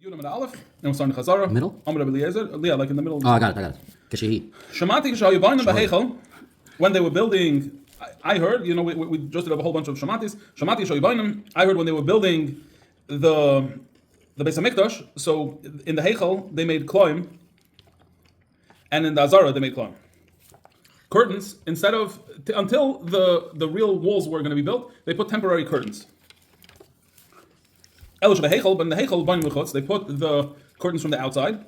Yudam and Aleph, and we're starting Chazara. Middle? Amr Rabbi Eliezer. Yeah, like in the middle. Oh, I got it. Kashihi. Shamati Kishayu B'Heichel. When they were building, I heard, we just did a whole bunch of Shamatis. Shamati Kishayu B'Heichel. I heard when they were building the Beis Hamikdash. So in the Heichel they made kloim, and in the Azara they made kloim. Curtains instead of until the real walls were going to be built, they put temporary curtains. But in the Heichel, they put the curtains from the outside.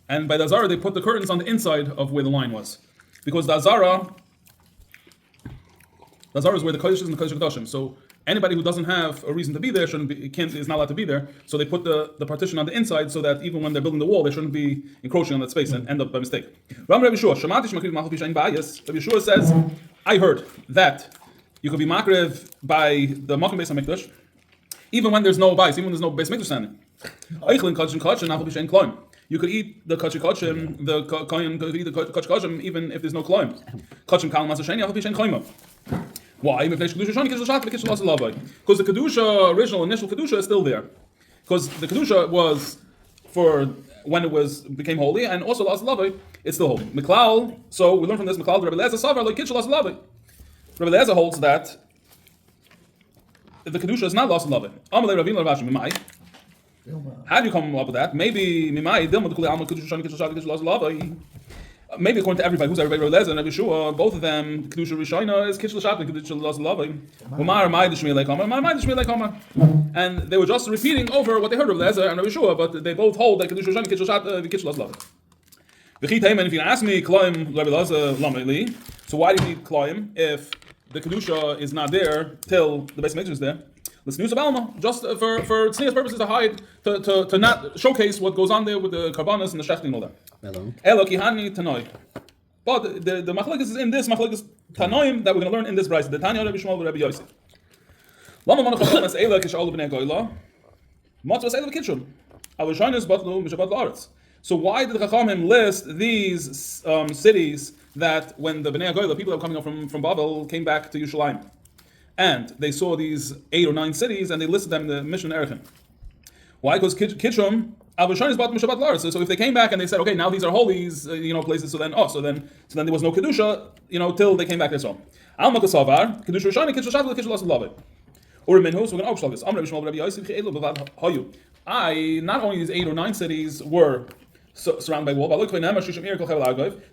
And by the Azara, they put the curtains on the inside of where the line was. Because the Azara is where the Kodesh is and the Kodesh Kodashim. So anybody who doesn't have a reason to be there is not allowed to be there. So they put the partition on the inside so that even when they're building the wall, they shouldn't be encroaching on that space and end up by mistake. Rabbi Yeshua says, I heard that you could be makriv by the Makom Beis HaMikdash, even when there's no bais, even when there's no Beis Mikdash standing. You could eat the kachim kachim, the kohen could eat the kachim kachim, even if there's no kloim. Kachim kal masasheni, aval pishen koima. Why? Because the kedusha, initial kedusha, is still there. Because the kedusha was for when it became holy, and also las lavai, it's still holy. Miklal. So we learn from this Miklal. Rabbi Eliezer savar like kitchel las lavai. Rabbi Eliezer holds that the kedusha is not lost in love. How do you come up with that? Maybe maybe according to everybody, who's everybody? Rabbi Eliezer and Rabbi Yeshua, both of them kedusha rishayna is kitchel shat and kedusha lost love. And they were just repeating over what they heard of Rabbi Eliezer and Rabbi Yeshua, but they both hold that kedusha rishayna kitchel shat kitchel lost love. If you ask me, kloim Rabbi Eliezer lameli, so why do you need kloim if the kedusha is not there till the Beis Mikdash is there? Let's use Alma just for tznius purposes to hide, to not showcase what goes on there with the karbanas and the shechting and all that. Elo kihani tanoi. But the machlekes is in this machlekes tanoim that we're going to learn in this brayso. The Tanya Rabbi Shmuel Rabbi Yosef. Lama manacham es ela kishal b'nei goyla. Matzu es ela v'kitshum. Avoshanis batlu mishabat la'aretz. So why did the Chachamim list these cities that when the Bnei Goyla, the people that were coming up from Babel, came back to Yerushalayim, and they saw these 8 or 9 cities, and they listed them in the Mishnah Erechim? Why? Because Kitshum, Avoshanis bat Mishabat La'aretz. So if they came back and they said, okay, now these are holy, places, so then there was no kedusha, till they came back there. So Alma Kasavar, kedusha Rishani, Kitshul Shat, Kitshul Las Lave. Or Minhus, we're going to this. Amr Rabbi Rabbi Yosef Elu Bavad Hayu. Not only these 8 or 9 cities were surrounded by wall, there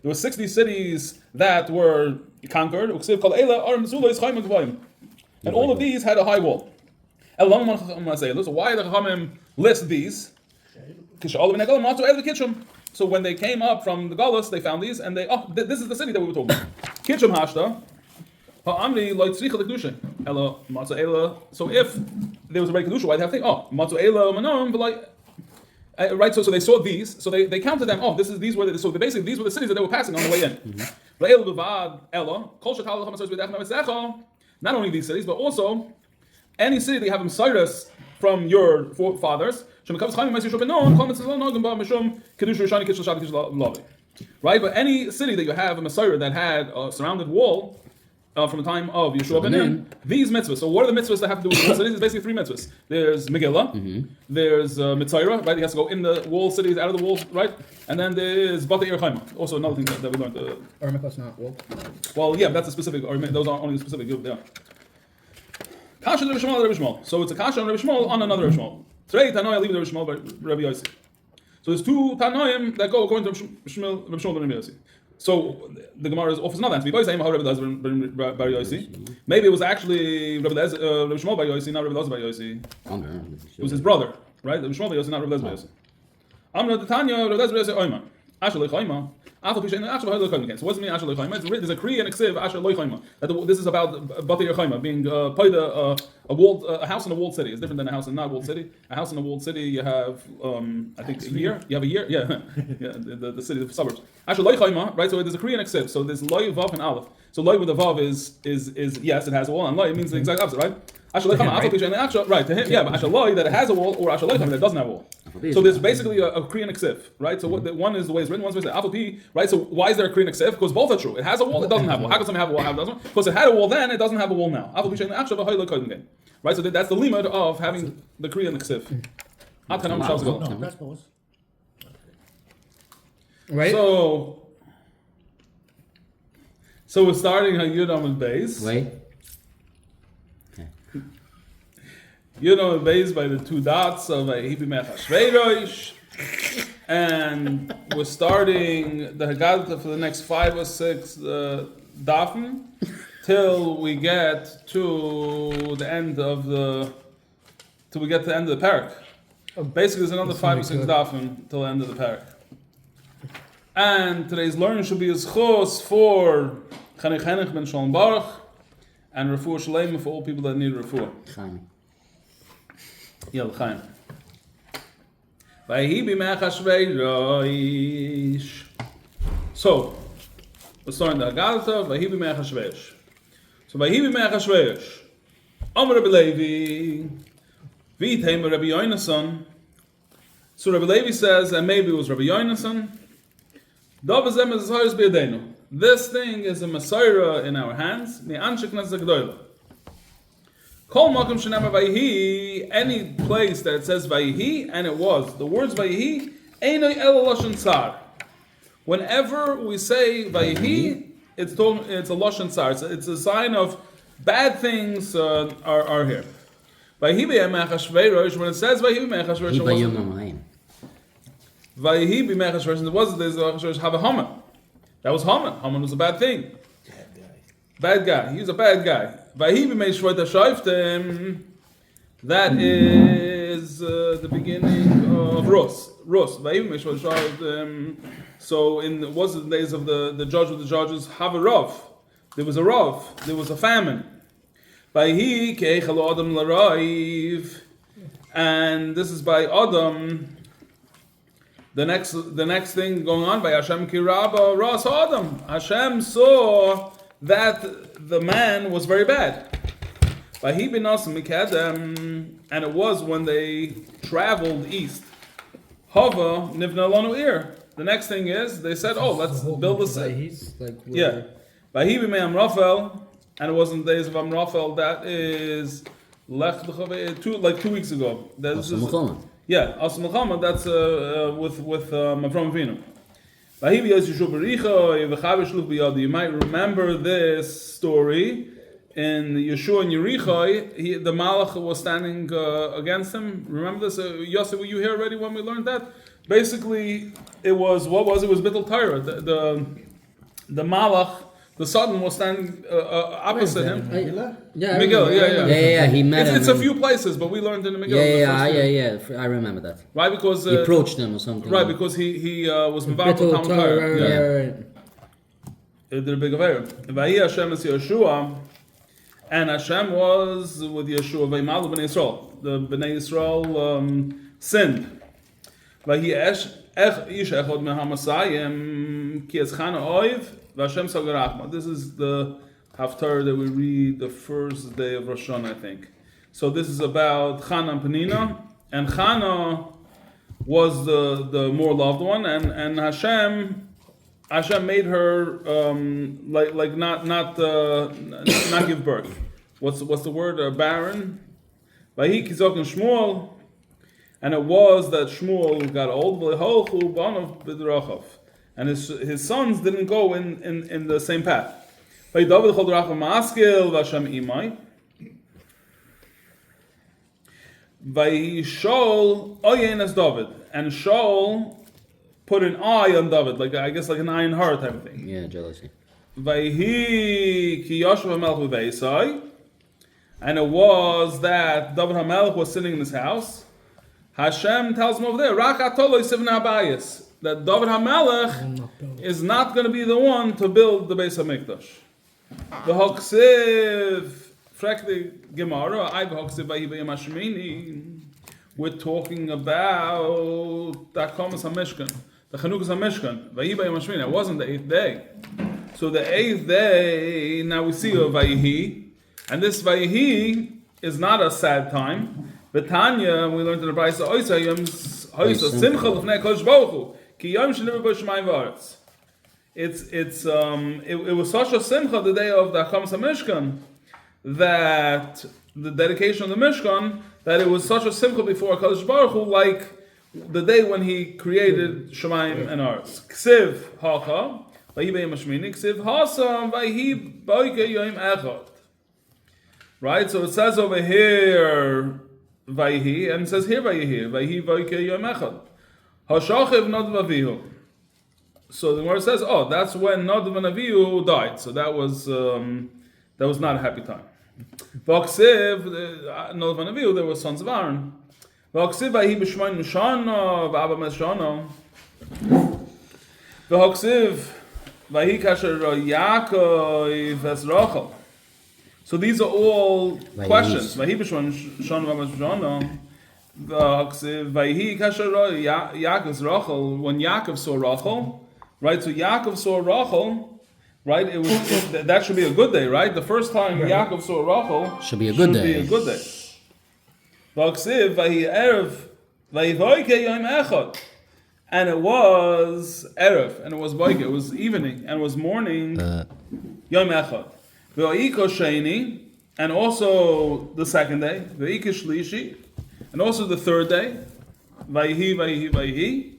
were 60 cities that were conquered, and all of these had a high wall. So why the Chachamim list these? So when they came up from the Galus, they found these, and this is the city that we were talking about. Kitchum hashta. So if there was a kedusha, why did they have to think, right, so they saw these, so they counted them. These were the cities that they were passing on the way in. Not only these cities, but also any city that you have Messiris from your forefathers. Right, but any city that you have a Messiah that had a surrounded wall from the time of Yeshua ben Nun, these mitzvahs. So what are the mitzvahs that have to do with the cities? It's basically 3 mitzvahs. There's Megillah, there's Mitzayra, right? He has to go in the wall cities, out of the walls, right? And then there's Bata Yerchaima. Also another thing that we learned. Armikos not wall. Well, yeah, that's a specific, or those are only the specific group there. Kasha Rabbi Shmuel. So it's a Kasha on Rabbi Shmuel on another Rabbi Shmuel. Today, Tanoim leave the Rabbi Shmuel by Rabbi Yosef. So there's 2 Tanoim that go according to Rabbi Shmuel and Rabbi Yosef. So the Gemara offers another answer. Maybe it was actually Rabbi Shmuel bar Yossi, not Rabbi Elazar bar Yossi. It was his brother, right? Rabbi Shmuel bar Yossi, not Rabbi Elazar bar Yossi. Amra Tanya, Rabbi Elazar bar Yossi, Oima. Asher loichayma. So what does it mean Asher loichayma? There's a Kri and a Ksiv Asher loichayma. This is about Bata Yerchaima being a house in a walled city. It's different than a house in not a walled city. A house in a walled city, you have I think a year. You have a year, yeah, the city, the suburbs. Asher loichayma, right? So there's a Kri and a Ksiv. So there's loy, vav, and aleph. So loy with the vav is yes, it has a wall, and loy means the exact opposite, right? Asher loichayma, right? To him, yeah, but Asher loy that it has a wall, or Asher loichayma that doesn't have a wall. So there's basically a Kri and a Ksiv, right? So one is the way it's written, one's the way it's written. Right? So why is there a Kri and a Ksiv? Because both are true. It has a wall, it doesn't have a wall. How can something have a wall, how it doesn't? Because it had a wall then, it doesn't have a wall now. Right? So that's the limit of having the Kri and the Ksiv. That's both. Right? So we're starting on Yud Amud Beis. Wait. Okay. Yud Amud Beis by the two dots of Hibi Mecha Shveirosh. And we're starting the Haggadah for the next 5 or 6 dafim till we get to the end of the parak. Basically, there's another 5 or 6 dafim till the end of the parak. And today's learning should be a schos for Chanech ben Sholom Baruch and refuah shleima for all people that need refuah. Chaim. Yeah, l'chaim. Vayhi b'mecha shveirosh. So, we're starting the Haggadah. Vayhi b'mecha shveirosh. So vayhi b'mecha shveirosh. Amar Rabbi Levi. V'yithem Rabbi Yonason. So Rabbi Levi says, and maybe it was Rabbi Yonason. This thing is a Messiah in our hands. Any place that it says Vayhi, and it was, the words Vayhi, whenever we say Vayhi, it's a Lashon Tsar. It's a sign of bad things are here. Vayhi b'mecha shveirosh, when it says Vayhi b'mecha shveirosh, Vayhi b'mecha shveirosh, there was have a Haman. That was Haman. Haman was a bad thing. Bad guy. He was a bad guy. Vayhi b'mei shveirosh shayftem. That is the beginning of Rus. Vayhi b'mei shveirosh shayftem. So in the days of the judge of the judges, have a Rav. There was a Rav. There was a famine. Vayhi ke'echalo Adam l'raiv. And this is by Adam. The next thing going on by Hashem kiraba ras Adam. Hashem saw that the man was very bad. Vayhi b'nas mikadem, and it was when they traveled east. Hava nivna lanu ir. The next thing is they said, "Oh, let's build a city." Yeah. Vayhi b'mei Amrafel, and it was in the days of Amrafel. That is like 2 weeks ago. Yeah, As Muhammad, that's with Avram Avinu. You might remember this story in Yeshua and Yericho. The Malach was standing against him. Remember this? Yosef, were you here already when we learned that? Basically, it was Bittul Torah. The Malach, the Satan, was standing opposite him. Megillah? Megillah, Yeah, he met him. It's a few places, but we learned in the Megillah. Yeah, I remember that. Right, because he approached them or something. Right, because he was Mavakal Talmud Torah. Right. It did a big affair. Vayi Hashem is Yeshua, and Hashem was with Yeshua. Vayimalu b'nei Yisrael. The b'nei Yisrael sinned. Vayi ish echod mehamasayim ki eschana oiv v'Hashem sagarachma. This is the haftarah that we read the first day of Rosh Hashanah, I think. So this is about Chana and Penina, and Chana was the more loved one, and Hashem made her not give birth. What's the word? Barren. Vayi kizok and Shmuel, and it was that Shmuel got old. And his sons didn't go in the same path. David and Shaul put an eye on David, like I guess like an eye in her type of thing. Yeah, jealousy. And it was that David HaMelech was sitting in his house. Hashem tells him over there, that David HaMelech is not going to be the one to build the Beis HaMikdash. The Hoksiv, frankly, Gemara, we're talking about the Akamas HaMishkan, the Chanukas HaMishkan. It wasn't the 8th day. So the 8th day, now we see a Vayihi, and this Vayihi is not a sad time. Betanya, we learned in the Brayso, it was such a simcha the day of the Akamas HaMishkan that the dedication of the Mishkan, that it was such a simcha before HaKadosh Baruch Hu, like the day when he created Shemayim and Arts. Ksiv hacha, vayhi b'yom hashmini, ksiv hasam, vayhi boike yom echad. Right, so it says over here, vayhi, and it says here, vayhi boike yom echad. Hashachiv nadav avihu. So the word says, oh, that's when Nadav and Avihu died. So that was not a happy time. V'aksiv, Nadav and Avihu, they were sons of Aaron. V'aksiv v'hi b'shmayin mishana, v'abba mishana. V'aksiv v'hi kasher Yaakov es Rachel. So these are all questions. V'hi b'shmayin mishana, v'abba mishana. V'aksiv v'hi kasher Yaakov es Rachel. When Yaakov saw Rachel, right? So Yaakov saw Rachel, right? That should be a good day, right? The first time Yaakov saw Rachel should be a good day. V'aksiv v'hi erev v'hi voike yom echad, and it was erev, and it was voike, it was evening, and it was morning yom echad. V'ha'iko sheni, and also the second day. V'ha'iko shlishi, and also the third day. V'hi.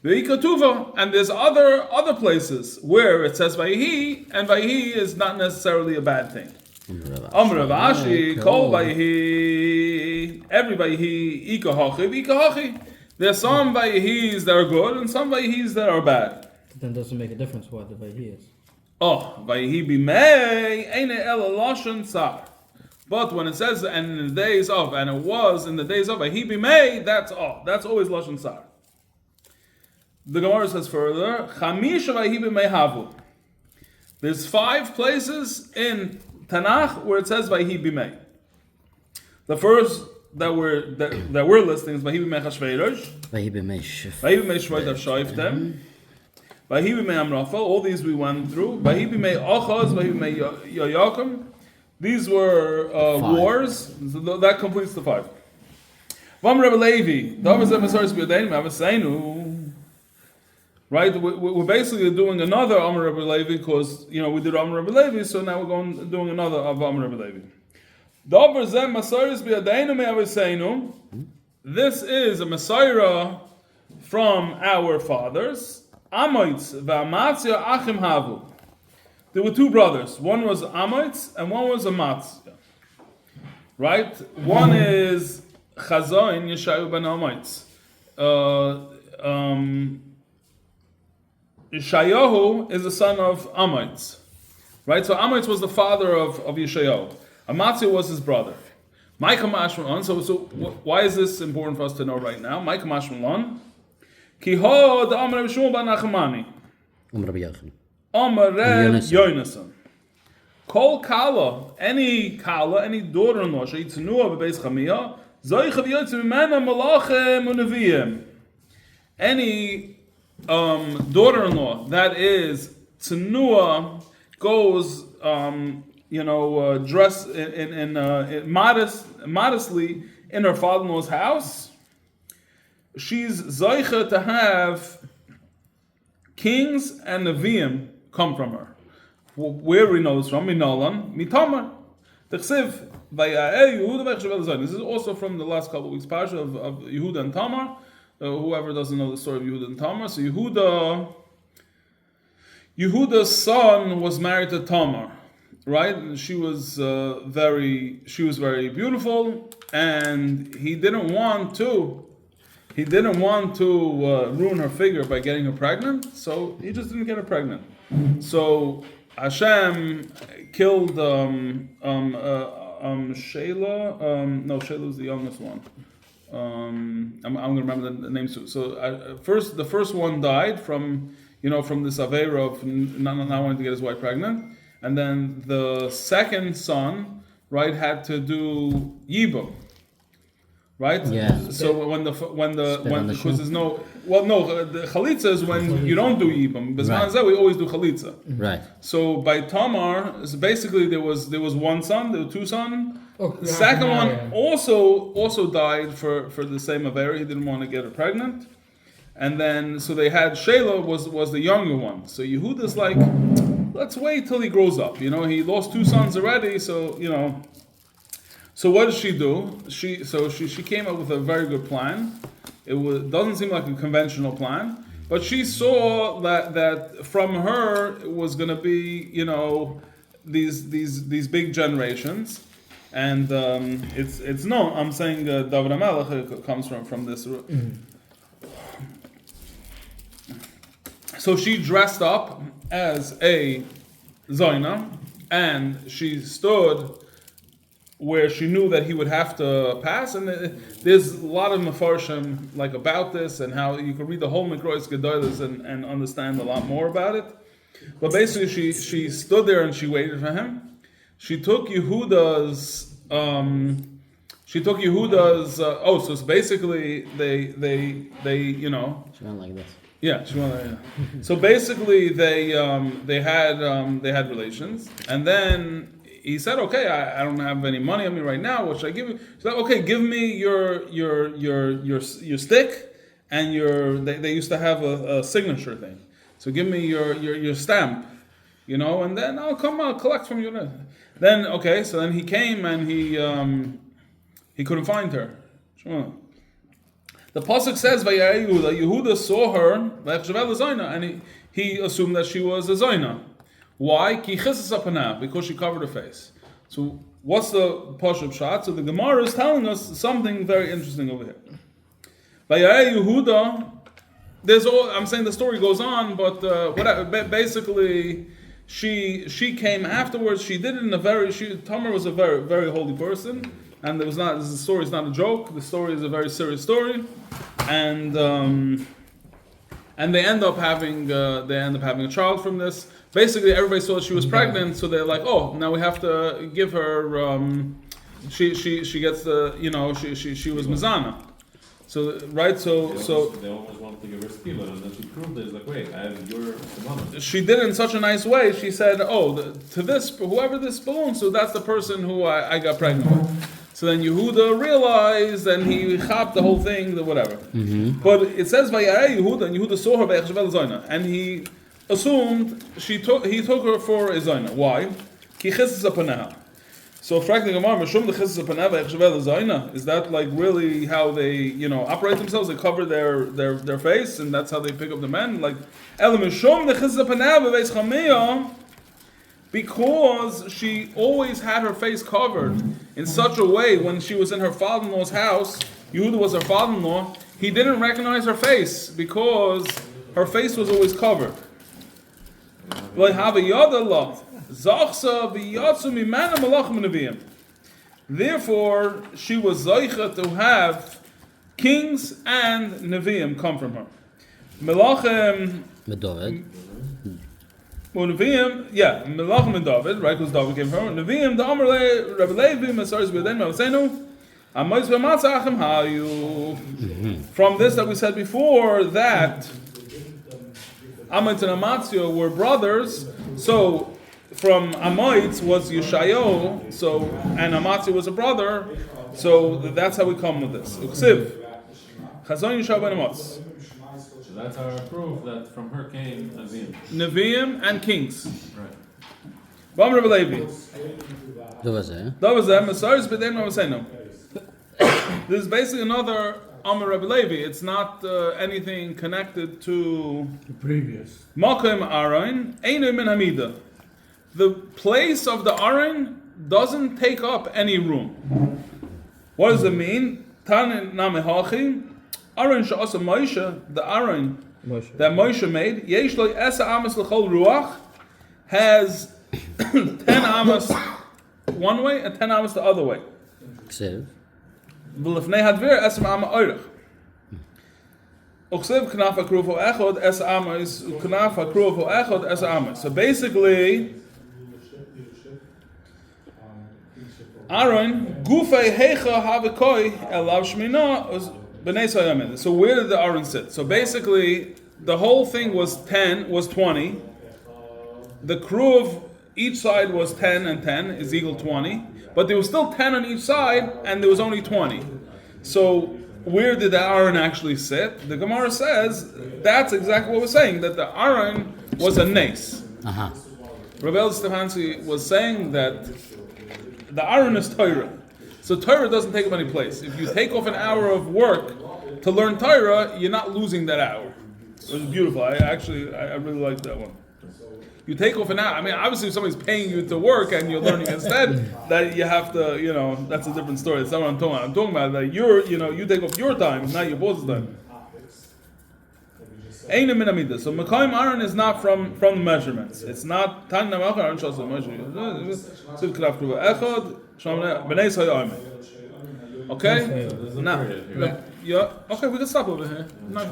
And there's other places where it says Vayhi, and Vayhi is not necessarily a bad thing. Amr Rav Ashi, Kol Vayhi, every Vayhi, Ika Hachi. There's some Vayhis that are good and some Vayhis that are bad. Then doesn't make a difference what the Vayhi is. Oh, Vayhi Bimei, Eine El Lashon Sar. But when it says, and in the days of, and it was in the days of Vayhi Bimei, that's always Lashon Sar. The Gemara says further, Chamisha vayhi b'mei havu. There's 5 places in Tanakh where it says vayhi b'mei. The first that we're listing is vayhi b'mei chashveirosh, vayhi b'mei shvoit ha-shoiftem, vayhi b'mei amrafa. All these we went through. Vayhi b'mei achaz, vayhi b'mei yoyakim. These were wars. So that completes the 5. Vam Rebbe Levi, Davar zeh mesaris b'yodeinu me'avaseinu. Right, we're basically doing another Amar Rebbe Levi because we did Amar Rebbe Levi, so now we're doing another of Amar Rebbe Levi. Davar zeh masaris b'yadeinu me'avaseinu. This is a Messiah from our fathers. Amoitz v'amatzia achim havu. There were 2 brothers. One was Amoitz and one was Amatzia. Right, one is Chazoin Yeshayu ben Amoitz. Yeshayahu is the son of Amitz, right? So Amitz was the father of Yeshayahu. Amatzia was his brother. Micah Mashmalon. So why is this important for us to know right now? Micah Mashmalon. Kiho the Amar Shmuel ben Nachmani. Amar Yonason. Kol Kala, any daughter-in-law, sheitznua bebeis chamia, zoichav yotz mimena malachim unaviyim. Any daughter-in-law that is tznua goes dress in modestly in her father-in-law's house. She's zoicha to have kings and neviim come from her. Where we know this from? Minolan, mitamar. T'chsiv vaya'eh Yehuda v'echshav el. This is also from the last couple of weeks' parsha of Yehuda and Tamar. Whoever doesn't know the story of Yehuda and Tamar, so Yehuda's son was married to Tamar, right? And she was very beautiful, and he didn't want to ruin her figure by getting her pregnant, so he just didn't get her pregnant. So Hashem killed Sheila. No, Sheila was the youngest one. I'm going to remember the name soon. So the first one died from this avera of not wanting to get his wife pregnant, and then the second son, right, had to do yibum, right? Yeah. So the chalitza is when you don't do yibum. B'zman zeh we always do chalitza. Right. So by Tamar, basically there was one son, there were 2 sons. The second one also died for the same avera. He didn't want to get her pregnant, and then so they had Sheila was the younger one. So Yehuda's like, let's wait till he grows up. He lost 2 sons already, so So what did she do? She came up with a very good plan. Doesn't seem like a conventional plan, but she saw that from her it was going to be, these big generations, and it's no. I'm saying David HaMelech comes from this. So she dressed up as a Zaina, and she stood where she knew that he would have to pass, and there's a lot of mefarshim like about this, and how you can read the whole Mikrois Gedolos and understand a lot more about it. But basically, she stood there and she waited for him. She took Yehuda's. So it's basically they She went like this. Yeah, she wanted. Yeah. So basically, they had relations, and then he said, "Okay, I don't have any money on me right now. What should I give you?" She said, "Okay, give me your stick and your." They used to have a signature thing, so give me your stamp, and then I'll collect from you. Then so then he came and he couldn't find her. The pasuk says, "Vayarei Yehuda." Yehuda saw her, and he assumed that she was a Zaina. Why? Ki chisas apanav, because she covered her face. So what's the pasuk shot? So the Gemara is telling us something very interesting over here. Vayarei Yehuda. I'm saying the story goes on, but basically she came afterwards. She did it in a Tamar was a very, very holy person. And the story is not a joke. The story is a very serious story, and they end up having a child from this. Basically, everybody saw she was pregnant, so they're like, "Oh, now we have to give her." She gets the she was Mizana. So right, they almost wanted to give her skila, and then she proved it. It's like, wait, I have your mother. She did it in such a nice way. She said, "Oh, to this whoever this belongs to, that's the person who I got pregnant with." So then Yehuda realized, and he chapped the whole thing, whatever. Mm-hmm. But it says Vayarei Yehuda, and Yehuda saw her by Zaina, and he assumed he took her for a Zaina. Why? Ki chisas apanav. So frankly, Gemara, Mishum the chisas apanav Zaina. Is that like really how they operate themselves? They cover their face, and that's how they pick up the men. Like El Mishum the chisas apanav Beis Chamia. Because she always had her face covered in such a way when she was in her father-in-law's house, Yehuda was her father-in-law, he didn't recognize her face because her face was always covered. Therefore, she was Zaycha to have kings and Nevi'im come from her. Melachim... Well, Nevi'im, Melachim and David, right? Because David came from her. Nevi'im, the Amar Rebbe Levi, Mesaris B'Yadenu Mavasenu, Amois V'Matzah Achem Hayu. From this that we said before, that Amoitz and Amatzio were brothers. So from Amoitz was Yeshayahu, and Amatzio was a brother. So that's how we come with this. Uksiv, Chazon Yeshayahu ben Amatz. So that's our proof that from her came Nevi'im and kings. Right. Bam Rebbe Levi. This is basically another Amar Rebbe Levi. It's not anything connected to The previous. Makom Aron. Einu min Hamida. The place of the Aron doesn't take up any room. What does it mean? Tan Namehachi. Aron she'asa Moshe, the Aron that Moshe made, yesh lo esa amas l'chol ruach, has 10 amas one way and 10 amas the other way. V'lefnei hadvir esa ama oirach. Uchsev knaf hakruv echod esa amas, knaf hakruv echod esa amas. So basically, Aaron gufei hecha havekoi elav shmina. So where did the Aaron sit? So basically, the whole thing was 20. The Kruv, each side was 10 and 10 is equal 20. But there was still 10 on each side, and there was only 20. So where did the Aaron actually sit? The Gemara says, that's exactly what we're saying, that the Aaron was a nace. Rabbi Stefanski was saying that the Aaron is Torah. So So Torah doesn't take up any place. If you take off an hour of work to learn Torah, you're not losing that hour. It was beautiful. I really liked that one. You take off an hour. I mean, obviously, if somebody's paying you to work and you're learning instead, that you have to, that's a different story. That's not what I'm talking about. I'm talking about that you take off your time, not your boss's time. So Mekayim Aaron is not from the measurements. It's not Tanya Aaron Shas Okay? Now, yeah. Okay, we can stop over here. No,